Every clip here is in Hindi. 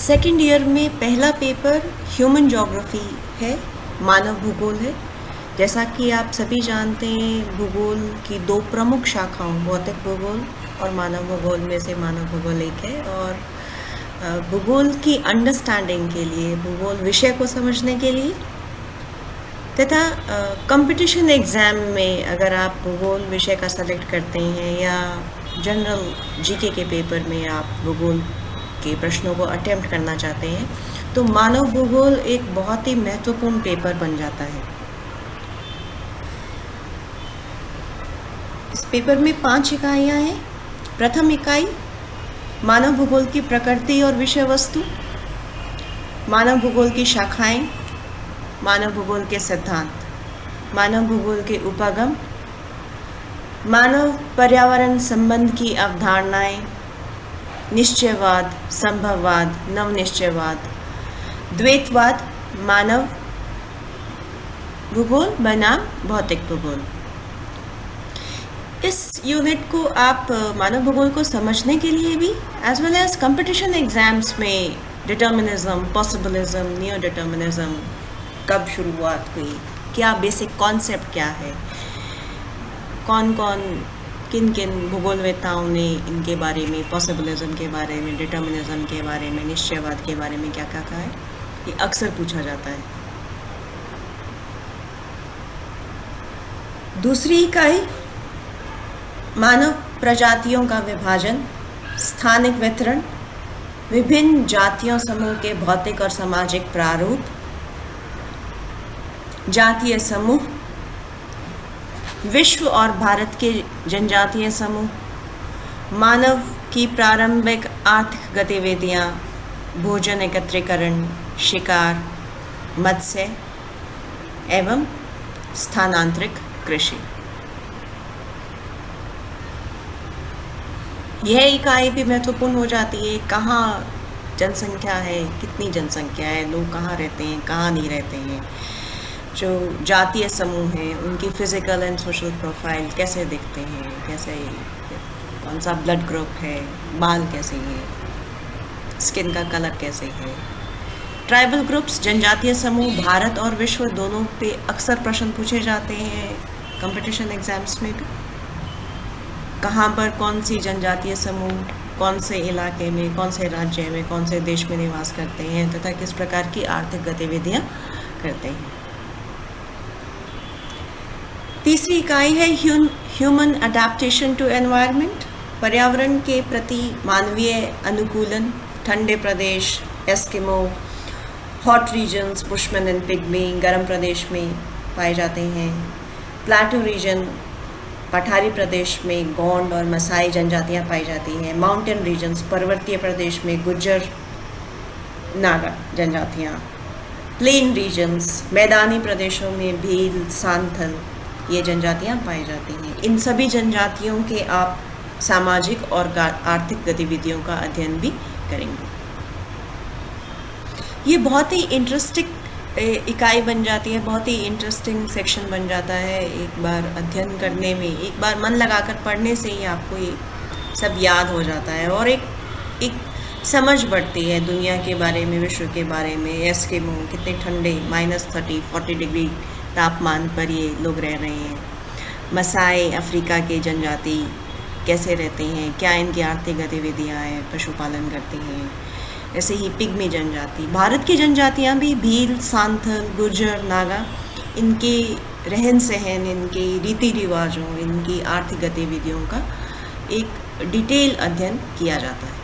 सेकेंड ईयर में पहला पेपर ह्यूमन ज्योग्राफी है, मानव भूगोल है। जैसा कि आप सभी जानते हैं, भूगोल की दो प्रमुख शाखाओं भौतिक भूगोल और मानव भूगोल में से मानव भूगोल एक है। और भूगोल की अंडरस्टैंडिंग के लिए, भूगोल विषय को समझने के लिए तथा कंपटीशन एग्ज़ाम में अगर आप भूगोल विषय का सेलेक्ट करते हैं या जनरल जीके के पेपर में आप भूगोल के प्रश्नों को अटेम्प्ट करना चाहते हैं, तो मानव भूगोल एक बहुत ही महत्वपूर्ण पेपर बन जाता है। इस पेपर में 5 इकाइयाँ हैं। प्रथम इकाई मानव भूगोल की प्रकृति और विषय वस्तु, मानव भूगोल की शाखाएं, मानव भूगोल के सिद्धांत, मानव भूगोल के उपागम, मानव पर्यावरण संबंध की अवधारणाएं, निश्चयवाद, संभववाद, नवनिश्चयवाद, द्वैतवाद, मानव भूगोल बनाम भौतिक भूगोल। इस यूनिट को आप मानव भूगोल को समझने के लिए भी as well as competition exams में डिटर्मिनिज्म, पॉसिबिलिज्म, नियो डिटर्मिनिज्म कब शुरुआत हुई, क्या बेसिक कॉन्सेप्ट क्या है, कौन कौन किन किन भूगोलवेत्ताओं ने इनके बारे में, पॉसिबिलिज्म के बारे में, डिटर्मिनिज्म के बारे में, निश्चयवाद के बारे में क्या क्या कहा है, ये अक्सर पूछा जाता है। दूसरी इकाई मानव प्रजातियों का विभाजन, स्थानिक वितरण, विभिन्न जातियों समूह के भौतिक और सामाजिक प्रारूप, जातीय समूह, विश्व और भारत के जनजातीय समूह, मानव की प्रारंभिक आर्थिक गतिविधियां, भोजन एकत्रीकरण, शिकार, मत्स्य एवं स्थानांतरित कृषि। यह इकाई भी महत्वपूर्ण हो जाती है। कहाँ जनसंख्या है, कितनी जनसंख्या है, लोग कहाँ रहते हैं, कहाँ नहीं रहते हैं, जो जातीय समूह हैं उनकी फिजिकल एंड सोशल प्रोफाइल कैसे दिखते हैं, कैसे, कौन सा ब्लड ग्रुप है, बाल कैसे हैं, स्किन का कलर कैसे है। ट्राइबल ग्रुप्स, जनजातीय समूह, भारत और विश्व दोनों पे अक्सर प्रश्न पूछे जाते हैं कंपटीशन एग्जाम्स में भी। कहाँ पर कौन सी जनजातीय समूह कौन से इलाके में, कौन से राज्य में, कौन से देश में निवास करते हैं तथा किस प्रकार की आर्थिक गतिविधियाँ करते हैं। तीसरी इकाई है ह्यूमन अडेप्टेशन टू एनवायरनमेंट, पर्यावरण के प्रति मानवीय अनुकूलन, ठंडे प्रदेश, Eskimo, hot regions, Bushman and Pygmy गर्म प्रदेश में पाए जाते हैं, प्लाटो रीजन, पठारी प्रदेश में गोंड और मसाई जनजातियां पाई जाती हैं, माउंटेन रीजन्स, पर्वतीय प्रदेश में गुज्जर, नागा जनजातियां, प्लेन रीजन्स, मैदानी प्रदेशों में भील, सांथल ये जनजातियां पाई जाती हैं। इन सभी जनजातियों के आप सामाजिक और आर्थिक गतिविधियों का अध्ययन भी करेंगे। ये बहुत ही इंटरेस्टिंग इकाई बन जाती है, बहुत ही इंटरेस्टिंग सेक्शन बन जाता है। एक बार अध्ययन करने में, एक बार मन लगाकर पढ़ने से ही आपको ये सब याद हो जाता है और एक समझ बढ़ती है दुनिया के बारे में, विश्व के बारे में। एस्किमो कितने ठंडे -30-40 डिग्री तापमान पर ये लोग रह रहे हैं। मसाई अफ्रीका के जनजाति कैसे रहते हैं, क्या इनकी आर्थिक गतिविधियाँ हैं, पशुपालन करते हैं। ऐसे ही पिग्मी जनजाति, भारत की जनजातियाँ भी भील, सांथल, गुर्जर, नागा, इनके रहन सहन, इनके रीति रिवाजों, इनकी आर्थिक गतिविधियों का एक डिटेल अध्ययन किया जाता है।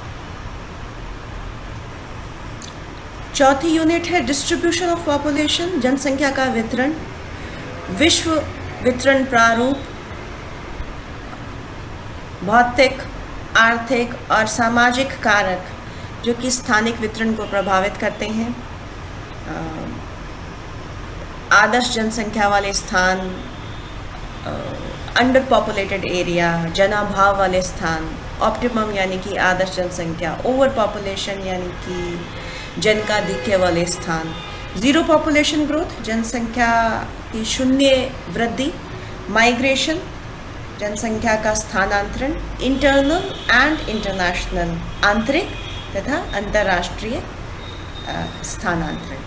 चौथी यूनिट है डिस्ट्रीब्यूशन ऑफ पॉपुलेशन, जनसंख्या का वितरण, विश्व वितरण प्रारूप, भौतिक, आर्थिक और सामाजिक कारक जो कि स्थानिक वितरण को प्रभावित करते हैं, आदर्श जनसंख्या वाले स्थान, अंडर पॉपुलेटेड एरिया, जनाभाव वाले स्थान, ऑप्टिमम यानी कि आदर्श जनसंख्या, ओवर पॉपुलेशन यानी कि जनकाधिक्य वाले स्थान, ज़ीरो पॉपुलेशन ग्रोथ, जनसंख्या की शून्य वृद्धि, माइग्रेशन, जनसंख्या का स्थानांतरण, इंटरनल एंड इंटरनेशनल, आंतरिक तथा अंतर्राष्ट्रीय स्थानांतरण।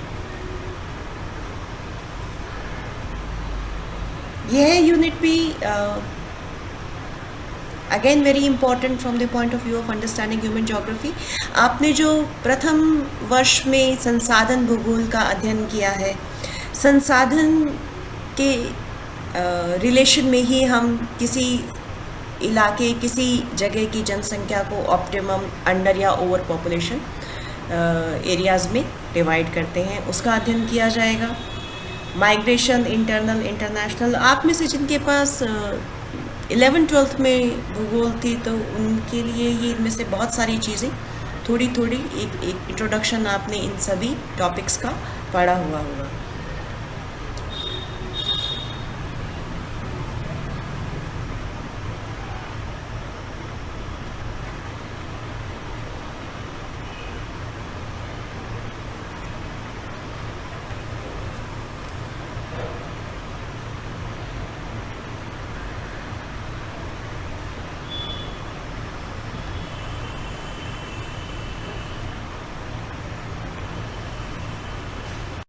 यह यूनिट भी again very important from the point of view of understanding human geography. आपने जो प्रथम वर्ष में संसाधन भूगोल का अध्ययन किया है, संसाधन के रिलेशन में ही हम किसी इलाके, किसी जगह की जनसंख्या को ऑप्टिमम, अंडर या ओवर पॉपुलेशन एरियाज़ में डिवाइड करते हैं, उसका अध्ययन किया जाएगा। माइग्रेशन, इंटरनल, इंटरनेशनल, आप में से जिनके पास 11th-12th में भूगोल थी तो उनके लिए ये इनमें से बहुत सारी चीज़ें थोड़ी थोड़ी एक इंट्रोडक्शन आपने इन सभी टॉपिक्स का पढ़ा हुआ होगा।